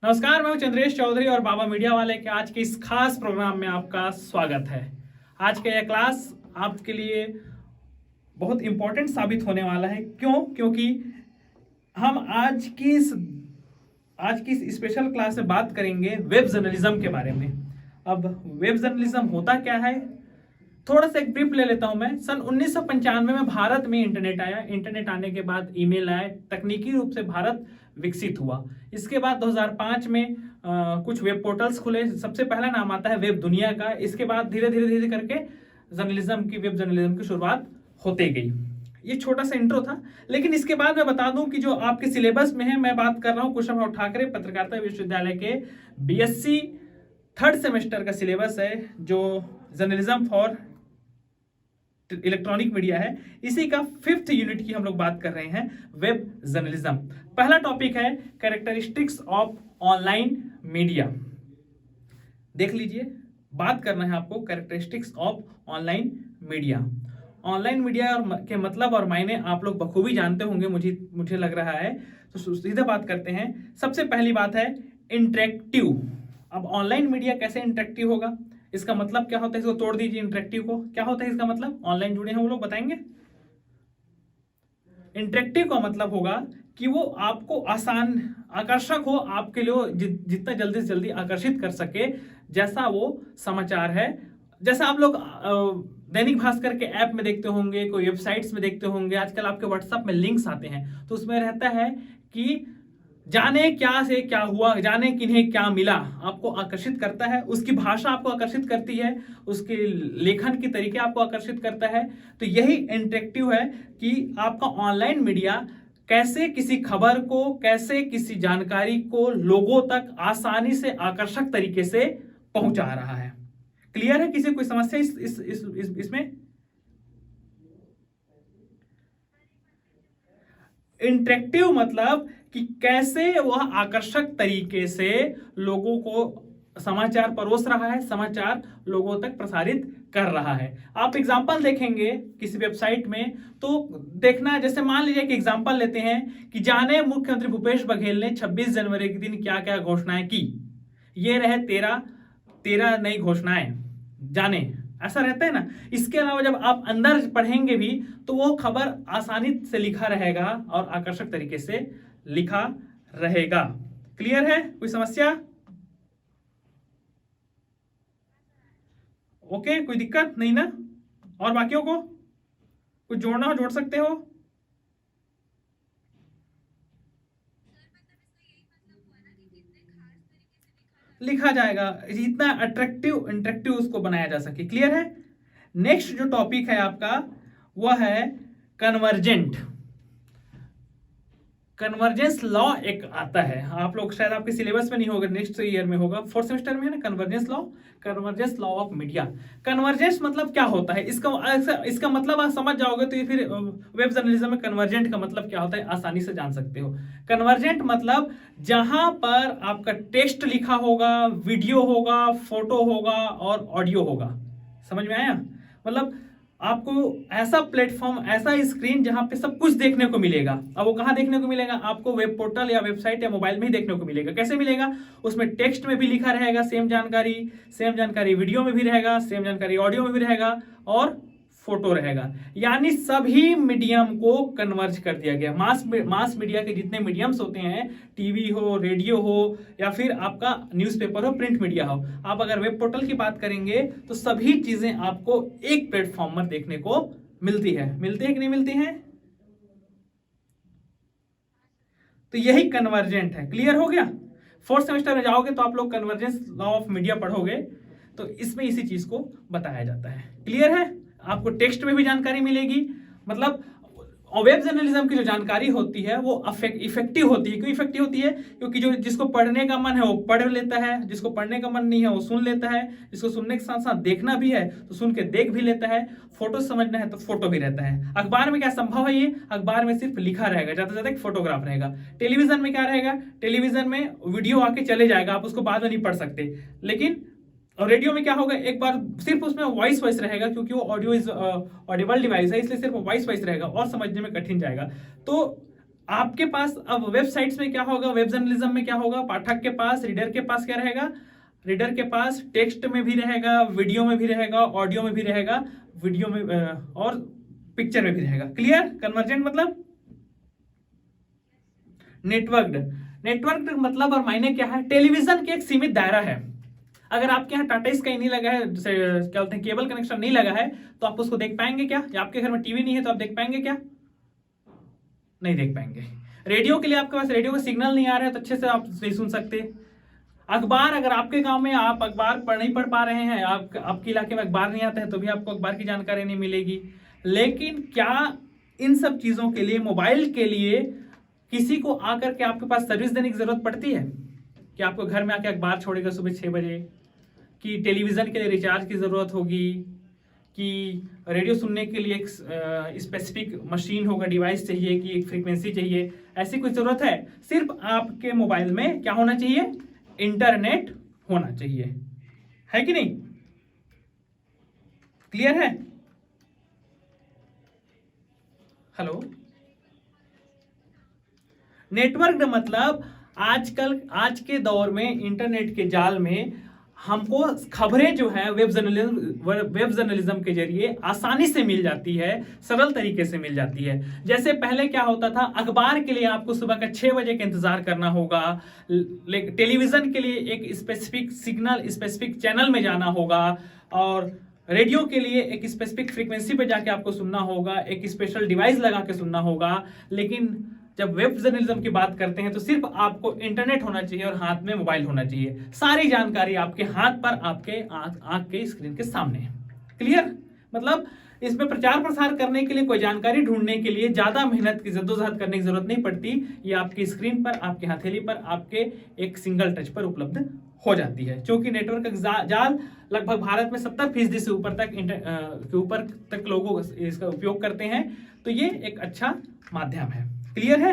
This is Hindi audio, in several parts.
नमस्कार, मैं हूं चंद्रेश चौधरी और बाबा मीडिया वाले के आज के इस खास प्रोग्राम में आपका स्वागत है। आज का यह क्लास आपके लिए बहुत इंपॉर्टेंट साबित होने वाला है। क्योंकि हम आज की इस स्पेशल क्लास में बात करेंगे वेब जर्नलिज्म के बारे में। अब वेब जर्नलिज्म होता क्या है, थोड़ा सा एक ब्रीफ ले लेता हूं मैं। सन 1995 में भारत में इंटरनेट आया। इंटरनेट आने के बाद ईमेल आए, तकनीकी रूप से भारत विकसित हुआ। इसके बाद 2005 में कुछ वेब पोर्टल्स खुले। सबसे पहला नाम आता है वेब दुनिया का। इसके बाद धीरे धीरे धीरे करके वेब जर्नलिज्म की शुरुआत होते गई। ये छोटा सा इंट्रो था, लेकिन इसके बाद मैं बता दूं कि जो आपके सिलेबस में है, मैं बात कर रहा हूं कुशाभाऊ ठाकरे पत्रकारिता विश्वविद्यालय के बीएससी थर्ड सेमेस्टर का सिलेबस है, जो जर्नलिज्म फॉर इलेक्ट्रॉनिक मीडिया है। इसी का 5th यूनिट की हम लोग बात कर रहे हैं, वेब जर्नलिज्म। पहला टॉपिक है कैरेक्टरिस्टिक्स ऑफ ऑनलाइन मीडिया। देख लीजिए, बात करना है आपको characteristics of online media. Online media के मतलब और मायने आप लोग बखूबी जानते होंगे, मुझे लग रहा है। तो सीधा बात करते हैं। सबसे पहली बात है इंटरेक्टिव। अब ऑनलाइन मीडिया कैसे इंटरेक्टिव होगा, इसका मतलब क्या होता है, इसको तोड़ दीजिए। इंटरेक्टिव को क्या होता है इसका मतलब, ऑनलाइन जुड़े हैं वो लोग बताएंगे। इंटरेक्टिव का मतलब होगा कि वो आपको आसान, आकर्षक हो, आपके लिए जितना जल्दी से जल्दी आकर्षित कर सके, जैसा वो समाचार है। जैसा आप लोग दैनिक भास्कर के ऐप में देखते होंगे, कोई वेबसाइट्स में देखते होंगे, आजकल आपके व्हाट्सएप में लिंक्स आते हैं, तो उसमें रहता है कि जाने क्या से क्या हुआ, जाने किन्हें क्या मिला, आपको आकर्षित करता है। उसकी भाषा आपको आकर्षित करती है, उसके लेखन के तरीके आपको आकर्षित करता है। तो यही इंटरेक्टिव है कि आपका ऑनलाइन मीडिया कैसे किसी खबर को, कैसे किसी जानकारी को लोगों तक आसानी से आकर्षक तरीके से पहुंचा रहा है। क्लियर है? किसी कोई समस्या इसमें? इंटरेक्टिव मतलब कि कैसे वह आकर्षक तरीके से लोगों को समाचार परोस रहा है, समाचार लोगों तक प्रसारित कर रहा है। आप एग्जाम्पल देखेंगे किसी वेबसाइट में, तो देखना, जैसे मान लीजिए कि एग्जाम्पल लेते हैं कि जाने मुख्यमंत्री भूपेश बघेल ने 26 जनवरी के दिन क्या क्या घोषणाएं की। ये रहे 13 नई घोषणाएं, जाने, ऐसा रहता है ना। इसके अलावा जब आप अंदर पढ़ेंगे भी, तो वो खबर आसानी से लिखा रहेगा और आकर्षक तरीके से लिखा रहेगा। क्लियर है? कोई समस्या? ओके, कोई दिक्कत नहीं ना? और बाकियों को कुछ जोड़ना हो जोड़ सकते हो। लिखा जाएगा, जितना अट्रैक्टिव इंटरेक्टिव उसको बनाया जा सके। क्लियर है? नेक्स्ट जो टॉपिक है आपका, वह है कन्वर्जेंट। कन्वर्जेंस लॉ एक आता है, आप लोग शायद आपके सिलेबस में नहीं होगा, नेक्स्ट ईयर में होगा, 4th सेमेस्टर में है ना, convergence law of media. Convergence मतलब क्या होता है, इसका मतलब आप समझ जाओगे तो ये फिर वेब जर्नलिज्म में कन्वर्जेंट का मतलब क्या होता है आसानी से जान सकते हो। कन्वर्जेंट मतलब जहां पर आपका टेक्स्ट लिखा होगा, वीडियो होगा, फोटो होगा और ऑडियो होगा। समझ में आया? मतलब आपको ऐसा प्लेटफॉर्म, ऐसा स्क्रीन जहां पे सब कुछ देखने को मिलेगा। अब वो कहां देखने को मिलेगा? आपको वेब पोर्टल या वेबसाइट या मोबाइल में ही देखने को मिलेगा। कैसे मिलेगा? उसमें टेक्स्ट में भी लिखा रहेगा सेम जानकारी वीडियो में भी रहेगा, सेम जानकारी ऑडियो में भी रहेगा और फोटो रहेगा। यानी सभी मीडियम को कन्वर्ज कर दिया गया। मास मीडिया के जितने मीडियम्स होते हैं, टीवी हो, रेडियो हो या फिर आपका न्यूज़पेपर हो, प्रिंट मीडिया हो, आप अगर वेब पोर्टल की बात करेंगे तो सभी चीजें आपको एक प्लेटफॉर्म पर देखने को मिलती है कि नहीं मिलती है? तो यही कन्वर्जेंट है। क्लियर हो गया? 4th सेमेस्टर में जाओगे तो आप लोग कन्वर्जेंस लॉ ऑफ मीडिया पढ़ोगे, तो इसमें इसी चीज को बताया जाता है। क्लियर है? आपको टेक्स्ट में भी जानकारी मिलेगी। मतलब वेब जर्नलिज्म की जो जानकारी होती है वो इफेक्टिव होती है। क्यों इफेक्टिव होती है? क्योंकि जो जिसको पढ़ने का मन है वो पढ़ लेता है, जिसको पढ़ने का मन नहीं है वो सुन लेता है, जिसको सुनने के साथ साथ देखना भी है तो सुन के देख भी लेता है, फोटो समझना है तो फोटो भी रहता है। अखबार में क्या संभव है? ये अखबार में सिर्फ लिखा रहेगा, ज्यादा से ज्यादा एक फोटोग्राफ रहेगा। टेलीविजन में क्या रहेगा? टेलीविजन में वीडियो आके चले जाएगा, आप उसको बाद में नहीं पढ़ सकते। लेकिन और रेडियो में क्या होगा? एक बार सिर्फ उसमें वॉइस रहेगा, क्योंकि वो ऑडियो इज ऑडिबल डिवाइस है, इसलिए सिर्फ वॉइस रहेगा और समझने में कठिन जाएगा। तो आपके पास अब वेबसाइट्स में क्या होगा, वेब जर्नलिज्म में क्या होगा, पाठक के पास, रीडर के पास क्या रहेगा, रीडर के पास टेक्स्ट में भी रहेगा, वीडियो में भी रहेगा, ऑडियो में भी रहेगा, वीडियो में और पिक्चर में भी रहेगा। क्लियर? कन्वर्जेंट मतलब नेटवर्क्ड। नेटवर्क्ड मतलब और मायने क्या है, टेलीविजन के एक सीमित दायरा है। अगर आपके यहाँ टाटा स्काई नहीं लगा है, जैसे क्या बोलते हैं केबल कनेक्शन नहीं लगा है, तो आप उसको देख पाएंगे क्या? या आपके घर में टीवी नहीं है तो आप देख पाएंगे क्या? नहीं देख पाएंगे। रेडियो के लिए आपके पास रेडियो का सिग्नल नहीं आ रहा है तो अच्छे से आप नहीं सुन सकते। अखबार, अगर आपके गांव में आप अखबार नहीं पढ़ पा रहे हैं, आपके इलाके में अखबार नहीं आता है, तो भी आपको अखबार की जानकारी नहीं मिलेगी। लेकिन क्या इन सब चीजों के लिए, मोबाइल के लिए किसी को आकर के आपके पास सर्विस देने की जरूरत पड़ती है कि आपको घर में आके अखबार छोड़ेगा सुबह 6 बजे, कि टेलीविजन के लिए रिचार्ज की जरूरत होगी, कि रेडियो सुनने के लिए एक स्पेसिफिक मशीन होगा, डिवाइस चाहिए, कि एक फ्रीक्वेंसी चाहिए? ऐसी कोई जरूरत है? सिर्फ आपके मोबाइल में क्या होना चाहिए? इंटरनेट होना चाहिए, है कि नहीं? क्लियर है? हेलो। नेटवर्क मतलब आजकल, आज के दौर में इंटरनेट के जाल में हमको खबरें जो है वेब जर्नलिज्म के जरिए आसानी से मिल जाती है, सरल तरीके से मिल जाती है। जैसे पहले क्या होता था, अखबार के लिए आपको सुबह का 6 बजे का इंतजार करना होगा, टेलीविजन के लिए एक स्पेसिफिक सिग्नल, स्पेसिफिक चैनल में जाना होगा, और रेडियो के लिए एक स्पेसिफिक फ्रीक्वेंसी पे जाके आपको सुनना होगा, एक स्पेशल डिवाइस लगा के सुनना होगा। लेकिन जब वेब जर्नलिज्म की बात करते हैं तो सिर्फ आपको इंटरनेट होना चाहिए और हाथ में मोबाइल होना चाहिए। सारी जानकारी आपके हाथ पर, आपके आंख के स्क्रीन के सामने है। क्लियर? मतलब इसमें प्रचार प्रसार करने के लिए, कोई जानकारी ढूंढने के लिए ज्यादा मेहनत की, जद्दोजहद करने की जरूरत नहीं पड़ती। ये आपकी स्क्रीन पर, आपके हथेली पर, आपके एक सिंगल टच पर उपलब्ध हो जाती है। क्योंकि नेटवर्क का जाल लगभग भारत में 70% से ऊपर तक लोगों इसका उपयोग करते हैं, तो ये एक अच्छा माध्यम है। क्लियर है?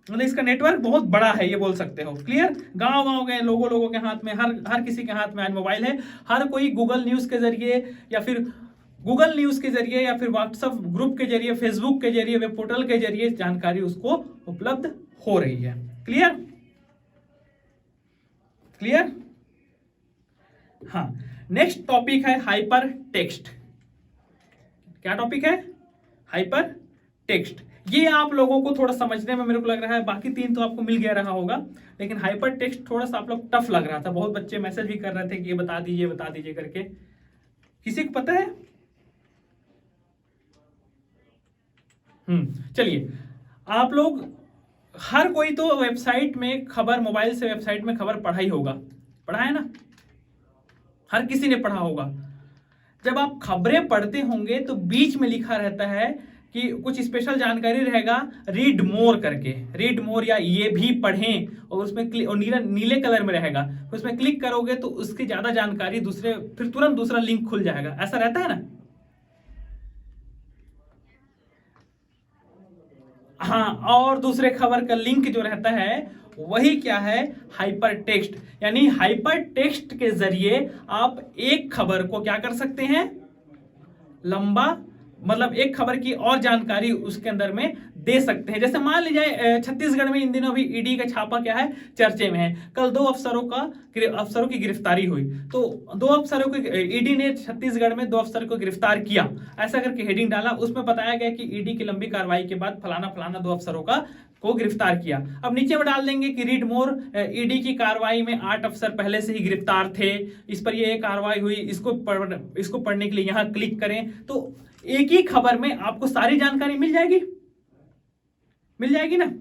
मतलब इसका नेटवर्क बहुत बड़ा है, ये बोल सकते हो। क्लियर? गांव गांव के लोगों के हाथ में, हर किसी के हाथ में आज मोबाइल है। हर कोई गूगल न्यूज के जरिए, या फिर गूगल न्यूज के जरिए, या फिर व्हाट्सएप ग्रुप के जरिए, फेसबुक के जरिए, वेब पोर्टल के जरिए जानकारी उसको उपलब्ध हो रही है। क्लियर? क्लियर? हाँ, नेक्स्ट टॉपिक है हाइपर टेक्स्ट। क्या टॉपिक है? Hyper text. ये आप लोगों को थोड़ा समझने में मेरे को लग रहा है, बाकी 3 तो आपको मिल गया रहा होगा, लेकिन हाइपर टेक्स्ट थोड़ा सा आप लोग टफ लग रहा था। बहुत बच्चे मैसेज भी कर रहे थे कि ये बता दीजिए करके। किसी को पता है? चलिए, आप लोग हर कोई तो वेबसाइट में खबर, मोबाइल से वेबसाइट में खबर पढ़ा ही होगा, पढ़ा है ना? हर किसी ने पढ़ा होगा। जब आप खबरें पढ़ते होंगे तो बीच में लिखा रहता है कि कुछ स्पेशल जानकारी रहेगा, रीड मोर करके, रीड मोर या ये भी पढ़ें, और उसमें और नीले कलर में रहेगा, उसमें क्लिक करोगे तो उसकी ज्यादा जानकारी फिर तुरंत दूसरा लिंक खुल जाएगा। ऐसा रहता है ना? हाँ, और दूसरे खबर का लिंक जो रहता है वही क्या है? Hyper text. यानी हाइपर टेक्स्ट के जरिए आप एक खबर को क्या कर सकते हैं? लंबा, मतलब एक खबर की और जानकारी उसके अंदर में दे सकते हैं। जैसे मान लीजिए छत्तीसगढ़ में इन दिनों अभी ईडी का छापा क्या है? चर्चे में है। कल 2 अफसरों की गिरफ्तारी हुई, तो 2 अफसरों को ईडी ने छत्तीसगढ़ में 2 अफसर को गिरफ्तार किया, ऐसा करके हेडिंग डाला। उसमें बताया गया कि ईडी की लंबी कार्रवाई के बाद फलाना 2 अफसरों को गिरफ्तार किया। अब नीचे में डाल देंगे कि रीड मोर, ईडी की कार्रवाई में 8 अफसर पहले से ही गिरफ्तार थे, इस पर ये कार्रवाई हुई, इसको पढ़ने के लिए यहाँ क्लिक करें। तो एक ही खबर में आपको सारी जानकारी मिल जाएगी ना?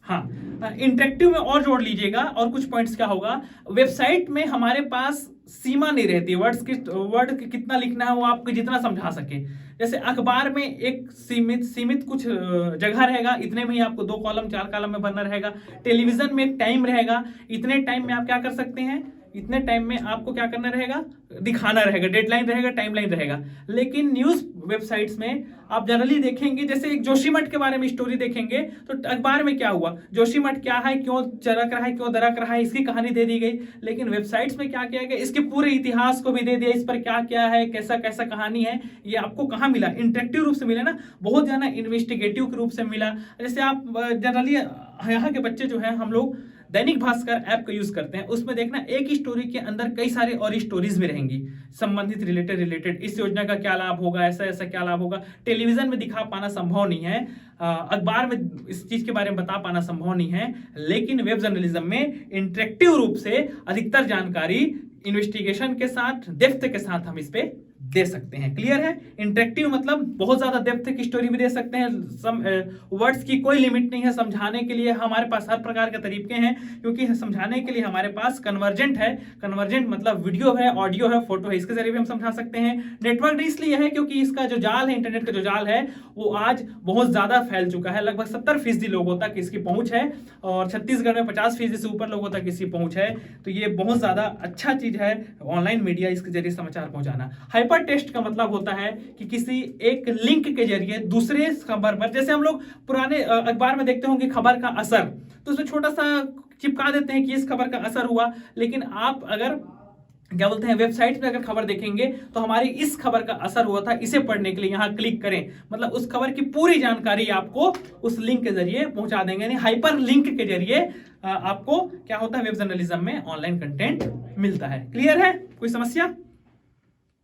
हाँ, इंटरेक्टिव में और जोड़ लीजिएगा। और कुछ पॉइंट्स क्या होगा, वेबसाइट में हमारे पास सीमा नहीं रहती, वर्ड कितना लिखना है वो आपको जितना समझा सके। जैसे अखबार में एक सीमित कुछ जगह रहेगा, इतने में ही आपको 2 कॉलम 4 कॉलम में भरना रहेगा। टेलीविजन में एक टाइम रहेगा, इतने टाइम में आप क्या कर सकते हैं? इतने टाइम में आपको क्या करना रहेगा, दिखाना रहेगा, डेडलाइन रहेगा, टाइमलाइन रहेगा। लेकिन न्यूज वेबसाइट्स में आप जनरली देखेंगे, जैसे एक जोशीमठ के बारे में स्टोरी देखेंगे तो अखबार में क्या हुआ, जोशीमठ क्या है, क्यों चरक रहा है, क्यों दरक रहा है, इसकी कहानी दे दी गई। लेकिन वेबसाइट्स में क्या किया गया, इसके पूरे इतिहास को भी दे दिया, इस पर क्या क्या है, कैसा कैसा कहानी है। ये आपको कहाँ मिला, इंटरेक्टिव रूप से मिला ना, बहुत ज्यादा इन्वेस्टिगेटिव के रूप से मिला। जैसे आप जनरली यहाँ के बच्चे जो है, हम लोग दैनिक भास्कर ऐप का यूज करते हैं, उसमें देखना एक ही स्टोरी के अंदर कई सारे और स्टोरीज भी रहेंगी संबंधित, रिलेटेड इस योजना का क्या लाभ होगा, ऐसा ऐसा क्या लाभ होगा। टेलीविजन में दिखा पाना संभव नहीं है, अखबार में इस चीज के बारे में बता पाना संभव नहीं है, लेकिन वेब जर्नलिज्म में इंटरेक्टिव रूप से अधिकतर जानकारी इन्वेस्टिगेशन के साथ, डेप्थ के साथ हम इस पे दे सकते हैं। क्लियर है? इंटरेक्टिव मतलब बहुत ज्यादा डेप्थ की स्टोरी भी दे सकते हैं, वर्ड्स की कोई लिमिट नहीं है, समझाने के लिए हमारे पास हर प्रकार के तरीके हैं, क्योंकि समझाने के लिए हमारे पास कन्वर्जेंट है। कन्वर्जेंट मतलब वीडियो है, ऑडियो है, फोटो है, इसके जरिए भी हम समझा सकते हैं। नेटवर्क इसलिए है क्योंकि इसका जो जाल है, इंटरनेट का जो जाल है, वो आज बहुत ज्यादा फैल चुका है। लगभग 70% लोगों तक इसकी पहुंच है और छत्तीसगढ़ में 50% से ऊपर लोगों तक इसकी पहुंच है। तो ये बहुत ज्यादा अच्छा चीज है ऑनलाइन मीडिया, इसके जरिए समाचार पहुंचाना। हाइपर टेक्स्ट का मतलब होता है कि किसी एक लिंक के जरिए दूसरे खबर पर, जैसे हम लोग पुराने अखबार में देखते होंगे खबर का असर, तो उसमें छोटा सा चिपका देते हैं कि इस खबर का असर हुआ। लेकिन आप अगर क्या बोलते हैं, वेबसाइट पे अगर खबर देखेंगे तो हमारी इस खबर का असर हुआ था, इसे पढ़ने के लिए यहां क्लिक करें, मतलब उस खबर की पूरी जानकारी आपको उस लिंक के जरिए पहुंचा देंगे। यानी हाइपर लिंक के जरिए आपको क्या होता है, वेब जर्नलिज्म में ऑनलाइन कंटेंट मिलता है। क्लियर है? कोई समस्या?